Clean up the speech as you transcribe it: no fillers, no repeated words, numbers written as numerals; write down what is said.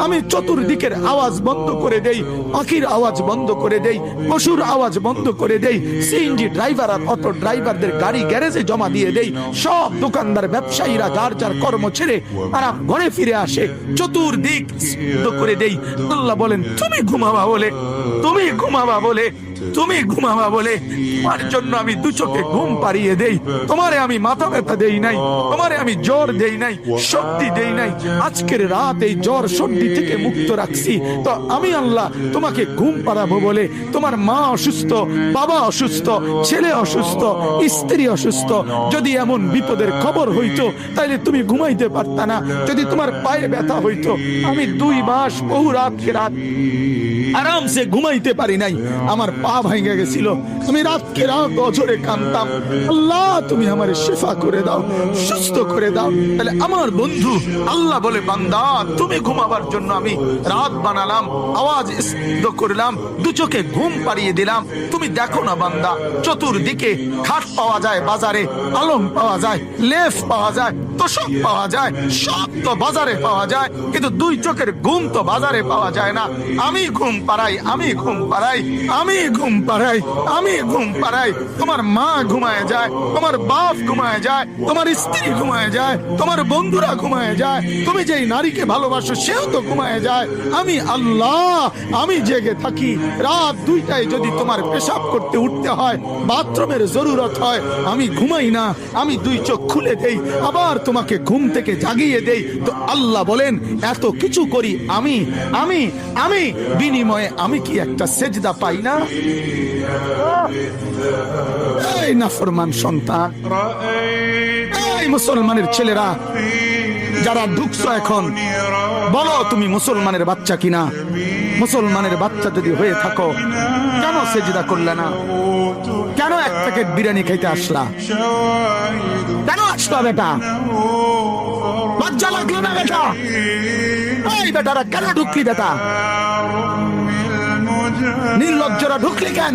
আমি চতুর্দিকের আওয়াজ বন্ধ করে দেই, পাখির আওয়াজ বন্ধ করে দেই, পশুর আওয়াজ বন্ধ করে দেই, সিএনজি ড্রাইভার আর অটো ড্রাইভারদের গাড়ি গ্যারেজে জমা দিয়ে দেই, সব দোকানদার ব্যবসায়ীরা যার যার কর্ম ছেড়ে তারা ঘরে ফিরে আসে, চতুর্দিক বন্ধ করে দেই। আল্লাহ বলেন তুমি ঘুমাবা বলে, তুমি ঘুমাবা বলে, তুমি ঘুমাবা বলে তোমার জন্য আমি দু চোখে ঘুম পাড়িয়ে দেই। তোমারে আমি মাথা ব্যথা দেই নাই, তোমারে আমি জ্বর দেই নাই, সর্দি দেই নাই। আজকের রাত এই জ্বর সর্দি থেকে মুক্ত রাখছি, তো আমি আল্লাহ তোমাকে ঘুম পাড়াবো বলে। তোমার মা অসুস্থ, বাবা অসুস্থ, ছেলে অসুস্থ, স্ত্রী অসুস্থ, যদি এমন বিপদের খবর হইতো তাহলে তুমি ঘুমাইতে পারতা না। যদি তোমার পায়ে ব্যথা হইতো, আমি 2 মাস বহু রাতকে রাত আরামসে ঘুমাইতে পারি নাই, আমার পা ভাঙে গেছিল, আমি রাতকে রাত অঝরে কাঁদতাম, আল্লাহ তুমি আমার শিফা করে দাও, সুস্থ করে দাও। তাহলে আমার বন্ধু আল্লাহ বলে বান্দা তুমি ঘুমাবার জন্য আমি রাত বানালাম, আওয়াজ স্তব্ধ করলাম, দু চোখে ঘুম পাড়িয়ে দিলাম। তুমি দেখো না বান্দা, চতুর্দিকে খাট পাওয়া যায় বাজারে, আলম পাওয়া যায়, লেফ পাওয়া যায়, তোষক পাওয়া যায়, সব তো বাজারে পাওয়া যায়, কিন্তু 2 চোখের ঘুম তো বাজারে পাওয়া যায় না। আমি ঘুম পাড়াই, আমি ঘুম পাড়াই, আমি ঘুম পাড়াই, আমি ঘুম পাড়াই। তোমার মা ঘুমায় যায়, তোমার বাপ ঘুমায় যায়, তোমার স্ত্রী ঘুমায় যায়, তোমার বন্ধুরা ঘুমায় যায়, তুমি যেই নারীকে ভালোবাসো সেও তো ঘুমায় যায়। আমি আল্লাহ আমি জেগে থাকি। রাত 2টায় যদি তোমার পেশাব করতে উঠতে হয়, বাথরুমের জরুরত হয়, আমি ঘুমাই না, আমি 2 চোখ খুলে দেই, আবার তোমাকে ঘুম থেকে জাগিয়ে দেই। তো আল্লাহ বলেন এত কিছু করি আমি, আমি আমি বিনিময়ে আমি কি একটা সেজদা পাই না? এই নাফরমান সন্তান, এই মুসলমানের ছেলেরা যারা ঢুকছো এখন, বলো তুমি মুসলমানের বাচ্চা কিনা? মুসলমানের বাচ্চা যদি হয়ে থাকো, কেন সেজদা করলে না? কেন 1 প্যাকেট বিরিয়ানি খাইতে আসলা? কেন আসলা বেটা? লজ্জা লাগলো না বেটা? এই বেটারা কেন ঢুকলি বেটা? নির্লজ্জরা ঢুকলি কেন?